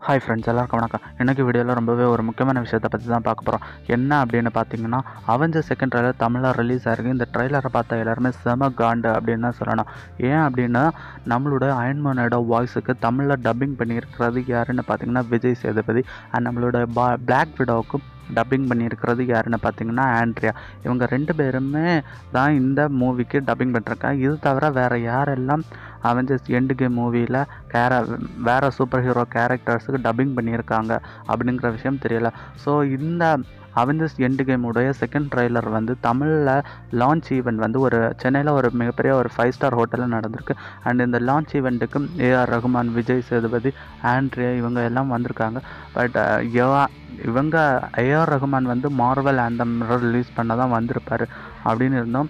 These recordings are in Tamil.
ஹாய் ஃப்ரெண்ட்ஸ், எல்லாருக்கும் வணக்கம். இன்றைக்கி வீடியோவில் ரொம்பவே ஒரு முக்கியமான விஷயத்தை பற்றி தான் பார்க்க போகிறோம். என்ன அப்படின்னு பார்த்தீங்கன்னா, அவெஞ்சர்ஸ் செகண்ட் ட்ரைலர் தமிழில் ரிலீஸ் ஆகிருக்கு. இந்த ட்ரைலரை பார்த்தா எல்லாருமே செம காண்டு அப்படின்னு தான் சொல்லணும். ஏன் அப்படின்னா, நம்மளோட அயன்மேனோட வாய்ஸுக்கு தமிழில் டப்பிங் பண்ணியிருக்கிறது யாருன்னு பார்த்தீங்கன்னா விஜய் சேதுபதி. அண்ட் நம்மளோட பிளாக் விடோவுக்கும் டப்பிங் பண்ணியிருக்கிறது யாருன்னு பார்த்தீங்கன்னா ஆண்ட்ரியா. இவங்க 2 பேருமே தான் இந்த மூவிக்கு டப்பிங் பண்ணிருக்காங்க. இது தவிர வேறு யாரெல்லாம் அவெஞ்சர்ஸ் எண்டு கேம் மூவியில் வேறு சூப்பர் ஹீரோ கேரக்டர்ஸுக்கு டப்பிங் பண்ணியிருக்காங்க அப்படிங்கிற விஷயம் தெரியல. ஸோ இந்த அவெஞ்சர்ஸ் எண்டு கேமுடைய செகண்ட் ட்ரைலர் வந்து தமிழில் லான்ச் ஈவெண்ட் வந்து ஒரு சென்னையில் ஒரு மிகப்பெரிய ஒரு 5 ஸ்டார் ஹோட்டலில் நடந்திருக்கு. அண்ட் இந்த லான்ச் ஈவெண்ட்டுக்கு ஏஆர் ரகுமான், விஜய் சேதுபதி, ஆண்ட்ரியா இவங்க எல்லாம் வந்திருக்காங்க. பட் இவங்க ஏஆர் ரகுமான் வந்து மார்வல் ஆந்தம் ரிலீஸ் பண்ண தான் வந்திருப்பார் அப்படின்னு இருந்தோம்.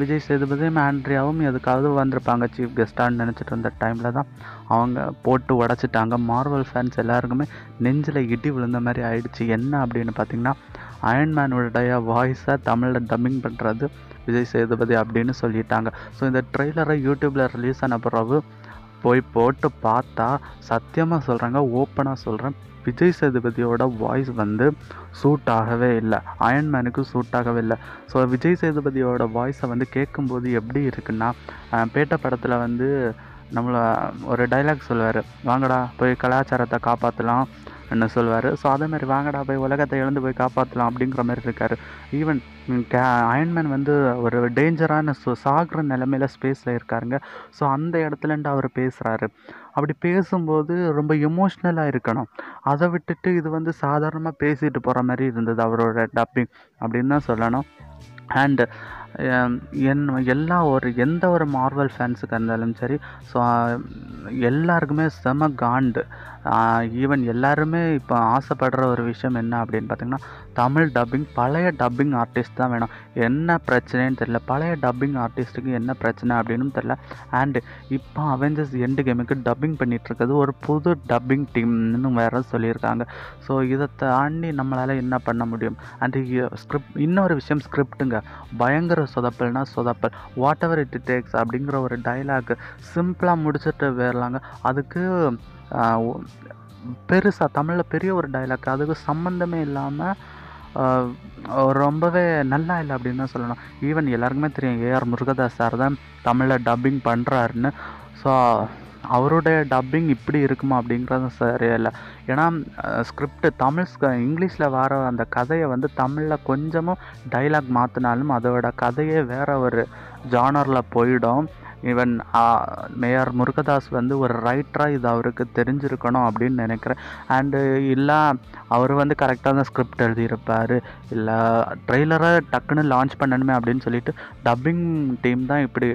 விஜய் சேதுபதியும் ஆண்ட்ரியாவும் எதுக்காவது வந்திருப்பாங்க சீஃப் கெஸ்ட்டான்னு நினச்சிட்டு இருந்த டைமில் தான் அவங்க போட்டு உடச்சிட்டாங்க. மார்வல் ஃபேன்ஸ் எல்லாருக்குமே நெஞ்சில் இடி விழுந்த மாதிரி ஆயிடுச்சு. என்ன அப்படின்னு பார்த்திங்கன்னா, அயன்மேனுடைய வாய்ஸை தமிழில் டப்பிங் பண்ணுறது விஜய் சேதுபதி அப்படின்னு சொல்லிட்டாங்க. ஸோ இந்த ட்ரெய்லரை யூடியூப்பில் ரிலீஸ் ஆன பிறகு போய் போட்டு பார்த்தா சத்தியமாக சொல்கிறாங்க, ஓப்பனாக சொல்கிறேன், விஜய் சேதுபதியோட வாய்ஸ் வந்து சூட் ஆகவே இல்லை, அயன்மேனுக்கு சூட் ஆகவே இல்லை. ஸோ விஜய் சேதுபதியோட வாய்ஸை வந்து கேட்கும்போது எப்படி இருக்குன்னா, பேட்ட படத்தில் வந்து நம்மளை ஒரு டைலாக் சொல்லுவார், வாங்கடா போய் கலாச்சாரத்தை காப்பாற்றலாம் என்ன சொல்லுவார். ஸோ அதேமாதிரி வாங்கடா போய் உலகத்தை இழந்து போய் காப்பாற்றலாம் அப்படிங்கிற மாதிரி இருக்கார். ஈவன் அயன்மேன் வந்து ஒரு டேஞ்சரான சாகிற நிலமையில ஸ்பேஸில் இருக்காருங்க. ஸோ அந்த இடத்துலண்டு அவர் பேசுகிறாரு. அப்படி பேசும்போது ரொம்ப எமோஷ்னலாக இருக்கணும். அதை விட்டுட்டு இது வந்து சாதாரணமாக பேசிட்டு போகிற மாதிரி இருந்தது அவரோட டப்பிங் அப்படின்னு தான் சொல்லணும். அண்டு எந்த ஒரு மார்வல் ஃபேன்ஸுக்கு இருந்தாலும் சரி, ஸோ எல்லாருக்குமே செம காண்டு. ஈவன் எல்லாருமே இப்போ ஆசைப்படுற ஒரு விஷயம் என்ன அப்படின்னு பார்த்திங்கன்னா, தமிழ் டப்பிங் பழைய டப்பிங் ஆர்டிஸ்ட் தான் வேணும். என்ன பிரச்சனைன்னு தெரியல, பழைய டப்பிங் ஆர்டிஸ்ட்டுக்கு என்ன பிரச்சனை அப்படின்னு தெரியல. அண்டு இப்போ அவெஞ்சர்ஸ் எண்டு கேமுக்கு டப்பிங் பண்ணிகிட்ருக்கிறது ஒரு புது டப்பிங் டீம்னு வேறு சொல்லியிருக்காங்க. ஸோ இதை தாண்டி நம்மளால் என்ன பண்ண முடியும்? அண்டு இன்னொரு விஷயம், ஸ்கிரிப்டுங்க பயங்கர சொதப்பல்னா சொதப்பல். வாட் எவர் இட் டேக்ஸ் அப்படிங்கிற ஒரு டைலாக் சிம்பிளாக முடிச்சுட்டு போயிடலாங்க. அதுக்கு பெருசாக தமிழில் பெரிய ஒரு டைலாக், அதுக்கு சம்மந்தமே இல்லாமல் ரொம்பவே நல்லா இல்லை அப்படின்னு தான் சொல்லணும். ஈவன் எல்லாருக்குமே தெரியும் ஏஆர் முருகதாஸ் சார் தான் தமிழில் டப்பிங் பண்ணுறாருன்னு. ஸோ அவருடைய டப்பிங் இப்படி இருக்குமா அப்படிங்கிறது சரியில்லை. ஏன்னா ஸ்கிரிப்ட் இங்கிலீஷில் வர அந்த கதையை வந்து தமிழில் கொஞ்சமும் டைலாக் மாற்றினாலும் அதோட கதையே வேறு ஒரு ஜானரில் போயிடும். ஈவன் ஏஆர் முருகதாஸ் வந்து ஒரு ரைட்டராக இது அவருக்கு தெரிஞ்சிருக்கணும் அப்படின்னு நினைக்கிறேன். அண்டு இல்லை அவர் வந்து கரெக்டாக தான் ஸ்கிரிப்ட் எழுதியிருப்பார், இல்லை ட்ரெய்லரை டக்குன்னு லான்ச் பண்ணணுமே அப்படின்னு சொல்லிட்டு டப்பிங் டீம் தான் இப்படி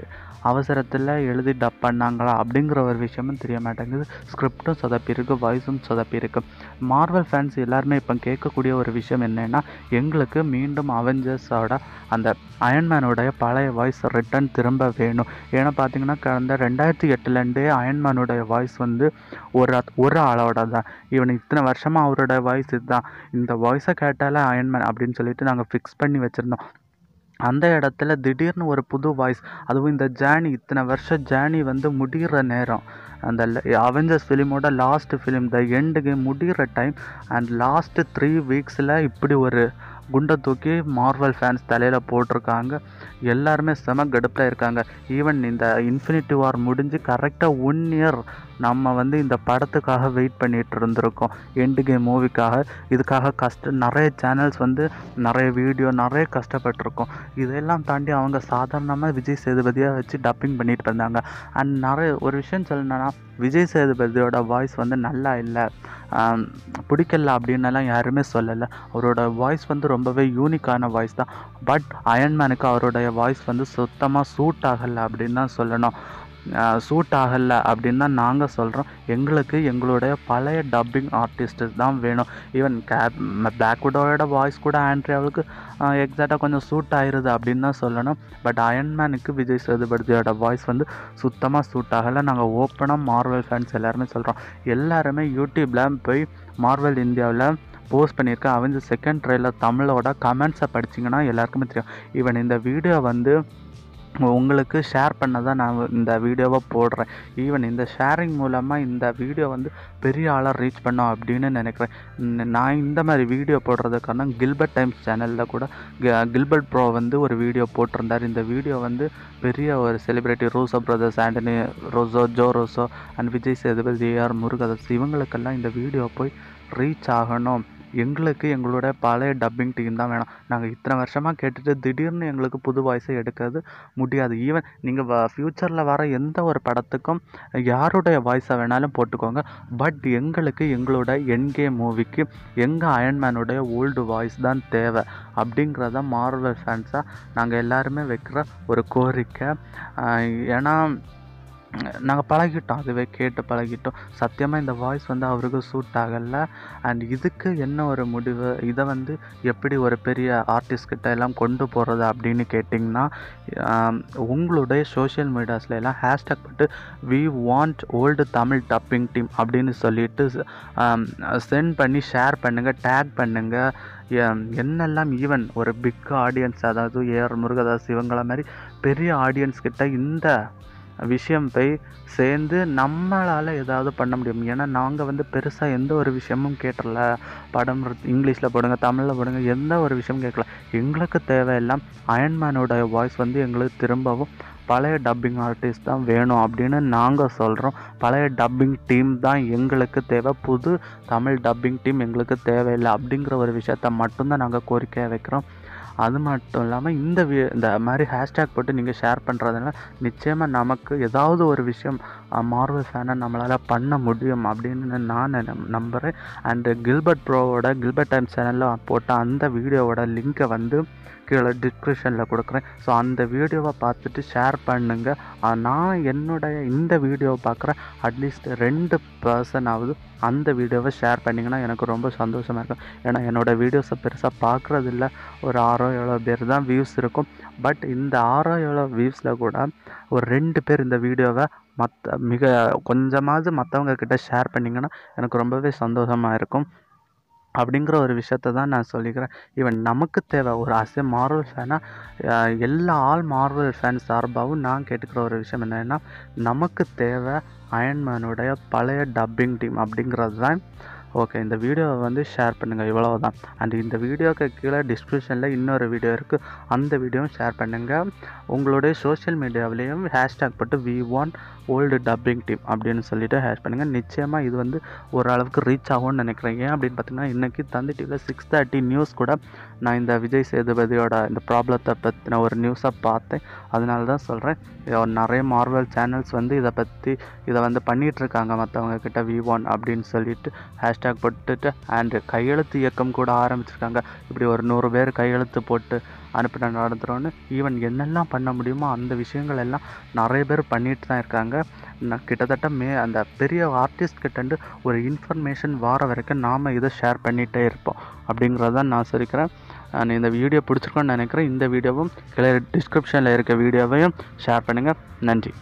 அவசரத்தில் எழுதி டப் பண்ணாங்களா அப்படிங்கிற ஒரு விஷயமும் தெரிய மாட்டேங்குது. ஸ்கிரிப்டும் சொதப்பியிருக்கு, வாய்ஸும் சொதப்பியிருக்கு. மார்வல் ஃபேன்ஸ் எல்லாருமே இப்போ கேட்கக்கூடிய ஒரு விஷயம் என்னென்னா, எங்களுக்கு மீண்டும் அவெஞ்சர்ஸோட அந்த அயன்மேனுடைய பழைய வாய்ஸ் ரிட்டன் திரும்ப வேணும். ஏன்னா பார்த்தீங்கன்னா, கடந்த 2008 அயன்மேனுடைய வாய்ஸ் வந்து ஒரு ஆளோட தான். இவன் இத்தனை வருஷமாக அவரோட வாய்ஸ் இதுதான், இந்த வாய்ஸை கேட்டாலே அயன்மேன் அப்படின்னு சொல்லிட்டு நாங்கள் ஃபிக்ஸ் பண்ணி வச்சுருந்தோம். அந்த இடத்துல திடீர்னு ஒரு புது வாய்ஸ், அதுவும் இந்த ஜேர்னி, இத்தனை வருஷம் ஜேர்னி வந்து முடிகிற நேரம், அந்த அவெஞ்சர்ஸ் ஃபிலிமோட last film the Endgame முடிகிற டைம், அண்ட் லாஸ்ட்டு 3 வீக்ஸில் இப்படி ஒரு குண்டை தூக்கி மார்வல் ஃபேன்ஸ் தலையில் போட்டிருக்காங்க. எல்லாருமே செம கடுப்பில் இருக்காங்க. ஈவன் இந்த இன்ஃபினிட்டி வார் முடிஞ்சு கரெக்டாக 1 இயர் நம்ம வந்து இந்த படத்துக்காக வெயிட் பண்ணிகிட்டு இருந்திருக்கோம், எண்டு கேம் மூவிக்காக. இதுக்காக நிறைய சேனல்ஸ் வந்து நிறைய வீடியோ நிறைய கஷ்டப்பட்டிருக்கோம். இதெல்லாம் தாண்டி அவங்க சாதாரணமாக விஜய் சேதுபதியாக வச்சு டப்பிங் பண்ணிட்டு இருந்தாங்க. அண்ட் நிறைய ஒரு விஷயம் சொல்லணுன்னா, விஜய் சேதுபதியோட வாய்ஸ் வந்து நல்லா இல்லை, பிடிக்கல அப்படின்னலாம் யாருமே சொல்லலை. அவரோட வாய்ஸ் வந்து ரொம்பவே யூனிக்கான வாய்ஸ் தான். பட் அயன்மேனுக்கு அவருடைய வாய்ஸ் வந்து சுத்தமாக சூட் ஆகலை அப்படின்னு தான் சொல்லணும். சூட் ஆகலை அப்படின்னு தான் நாங்கள் சொல்கிறோம். எங்களுக்கு எங்களுடைய பழைய டப்பிங் ஆர்டிஸ்ட்டு தான் வேணும். ஈவன் பிளாக் விடோவோட வாய்ஸ் கூட ஆண்ட்ரியாவுக்கு எக்ஸாக்டாக கொஞ்சம் சூட் ஆகிருது அப்படின்னு தான் சொல்லணும். பட் அயன்மேனுக்கு விஜய் சேதுபதியோட வாய்ஸ் வந்து சுத்தமாக சூட் ஆகலை. நாங்கள் ஓப்பனாக மார்வல் ஃபேன்ஸ் எல்லாருமே சொல்கிறோம். எல்லாருமே யூடியூப்பில் போய் மார்வல் இந்தியாவில் போஸ்ட் பண்ணியிருக்கேன் அவெஞ்சர்ஸ் செகண்ட் ட்ரைலர் தமிழோட கமெண்ட்ஸை படிச்சிங்கன்னா எல்லாருக்குமே தெரியும். ஈவன் இந்த வீடியோ வந்து உங்களுக்கு ஷேர் பண்ண தான் நான் இந்த வீடியோவை போடுறேன். ஈவன் இந்த ஷேரிங் மூலமாக இந்த வீடியோ வந்து பெரிய ஆளாக ரீச் பண்ணோம் அப்படின்னு நினைக்கிறேன். நான் இந்த மாதிரி வீடியோ போடுறதுக்கான கில்பர்ட் டைம்ஸ் சேனலில் கூட கில்பர்ட் ப்ரோ வந்து ஒரு வீடியோ போட்டிருந்தார். இந்த வீடியோ வந்து பெரிய ஒரு celebrity Russo brothers, Anthony Russo, Joe Russo and Vijay Sethupathi, AR Murugadoss இவங்களுக்கெல்லாம் இந்த வீடியோ போய் ரீச் ஆகணும். எங்களுக்கு எங்களோட பழைய டப்பிங் டீம் தான் வேணும். நாங்கள் இத்தனை வருஷமாக கேட்டுட்டு திடீர்னு எங்களுக்கு புது வாய்ஸை எடுக்கிறது முடியாது. ஈவன் நீங்கள் ஃப்யூச்சரில் வர எந்த ஒரு படத்துக்கும் யாருடைய வாய்ஸை வேணாலும் போட்டுக்கோங்க. பட் எங்களுக்கு எங்களோட என்கேம் மூவிக்கு எங்கள் அயன்மேனுடைய ஓல்டு வாய்ஸ் தான் தேவை அப்படிங்கிறத மார்வல் ஃபேன்ஸாக நாங்கள் எல்லாருமே வைக்கிற ஒரு கோரிக்கை. ஏன்னா நாங்கள் பழகிட்டோம், அதுவே கேட்டு பழகிட்டோம். சத்தியமாக இந்த வாய்ஸ் வந்து அவருக்கு சூட் ஆகலை. அண்ட் இதுக்கு என்ன ஒரு முடிவு, இதை வந்து எப்படி ஒரு பெரிய ஆர்டிஸ்ட்கிட்ட எல்லாம் கொண்டு போகிறது அப்படின்னு கேட்டிங்கன்னா, உங்களுடைய சோஷியல் மீடியாஸில் எல்லாம் ஹேஷ்டாக் போட்டு we want old Tamil dubbing team அப்படின்னு சொல்லிட்டு சென்ட் பண்ணி ஷேர் பண்ணுங்கள், டேக் பண்ணுங்கள். என்னெல்லாம் ஈவன் ஒரு பிக் ஆடியன்ஸ், அதாவது ஏஆர் முருகதாஸ் இவங்கள மாதிரி பெரிய ஆடியன்ஸ் கிட்ட இந்த விஷயம் போய் சேர்ந்து நம்மளால் ஏதாவது பண்ண முடியும். ஏன்னா நாங்கள் வந்து பெருசாக எந்த ஒரு விஷயமும் கேட்டுறல. படம் இங்கிலீஷில் போடுங்க, தமிழில் போடுங்க, எந்த ஒரு விஷயமும் கேட்கல. எங்களுக்கு தேவையெல்லாம் அயன்மேனோட வாய்ஸ் வந்து எங்களுக்கு திரும்பவும் பழைய டப்பிங் ஆர்டிஸ்ட் தான் வேணும் அப்படின்னு நாங்கள் சொல்கிறோம். பழைய டப்பிங் டீம் தான் எங்களுக்கு தேவை, புது தமிழ் டப்பிங் டீம் எங்களுக்கு தேவையில்லை அப்படிங்கிற ஒரு விஷயத்த மட்டும்தான் நாங்கள் கோரிக்கையாக வைக்கிறோம். அது மட்டும் இல்லாமல் இந்த மாதிரி ஹேஷ்டேக் போட்டு நீங்கள் ஷேர் பண்ணுறதுனால நிச்சயமாக நமக்கு ஏதாவது ஒரு விஷயம் மார்வல் ஃபேனை நம்மளால் பண்ண முடியும் அப்படின்னு நான் நம்புகிறேன். அண்டு கில்பர்ட் ப்ரோவோட கில்பர்ட் டைம் சேனலில் போட்ட அந்த வீடியோவோட லிங்க்கை வந்து கீழே டிஸ்கிரிப்ஷனில் கொடுக்குறேன். ஸோ அந்த வீடியோவை பார்த்துட்டு ஷேர் பண்ணுங்கள். நான் என்னுடைய இந்த வீடியோவை பார்க்குற அட்லீஸ்ட் 2 பர்சனாவது அந்த வீடியோவை ஷேர் பண்ணிங்கன்னா எனக்கு ரொம்ப சந்தோஷமாக இருக்கும். ஏன்னா என்னோடய வீடியோஸை பெருசாக பார்க்குறதில்ல, ஒரு 6-7 பேர் தான் வியூஸ் இருக்கும். பட் இந்த 6-7 வியூஸில் கூட ஒரு 2 பேர் இந்த வீடியோவை மிக கொஞ்சமாவது மற்றவங்க கிட்ட ஷேர் பண்ணிங்கன்னா எனக்கு ரொம்பவே சந்தோஷமாக இருக்கும். அப்படிங்கிற ஒரு விஷயத்த தான் நான் சொல்லிக்கிறேன். ஈவன் நமக்கு தேவை ஒரு மார்வல் ஃபேனாக எல்லா மார்வல் ஃபேன்ஸ் சார்பாகவும் நான் கேட்டுக்கிற ஒரு விஷயம் என்னென்னா, நமக்கு தேவை அயன்மேனுடைய பழைய டப்பிங் டீம் அப்படிங்கிறது தான். ஓகே, இந்த வீடியோவை வந்து ஷேர் பண்ணுங்கள், இவ்வளவுதான். அண்ட் இந்த வீடியோக்கு கீழே டிஸ்கிரிப்ஷனில் இன்னொரு வீடியோ இருக்குது, அந்த வீடியோவும் ஷேர் பண்ணுங்கள். உங்களுடைய சோஷியல் மீடியாவிலையும் ஹேஷ்டேக் போட்டு we want old dubbing team அப்படின்னு சொல்லிட்டு ஹேஷ் பண்ணுங்கள். நிச்சயமாக இது வந்து ஓரளவுக்கு ரீச் ஆகும்னு நினைக்கிறேன். ஏன் அப்படின்னு பார்த்தீங்கன்னா, இன்றைக்கி தந்தி டிவியில் 6:30 நியூஸ் கூட நான் இந்த விஜய் சேதுபதியோட இந்த ப்ராப்ளத்தை பற்றின ஒரு நியூஸை பார்த்தேன். அதனால தான் சொல்கிறேன். நிறைய மார்வல் சேனல்ஸ் வந்து இதை வந்து பண்ணிகிட்ருக்காங்க மற்றவங்க கிட்ட வி வாண்ட் அப்படின்னு சொல்லிட்டு ஹேஷ்டேக் போட்டுட்டு அண்டு கையெழுத்து இயக்கம் கூட ஆரம்பிச்சிருக்காங்க. இப்படி ஒரு 100 பேர் கையெழுத்து போட்டு அனுப்பின நடத்துகிறோன்னு ஈவன் என்னெல்லாம் பண்ண முடியுமோ அந்த விஷயங்கள் எல்லாம் நிறைய பேர் பண்ணிட்டு தான் இருக்காங்க. கிட்டத்தட்ட அந்த பெரிய ஆர்டிஸ்ட் கிட்டேருந்து ஒரு இன்ஃபர்மேஷன் வர வரைக்கும் நாம் இதை ஷேர் பண்ணிகிட்டே இருப்போம் அப்படிங்கிறதான் நான் சொல்லிக்கிறேன். இந்த வீடியோ பிடிச்சிருக்கோன்னு நினைக்கிறேன். இந்த வீடியோவும் கீழே டிஸ்கிரிப்ஷனில் இருக்க வீடியோவையும் ஷேர் பண்ணுங்கள். நன்றி.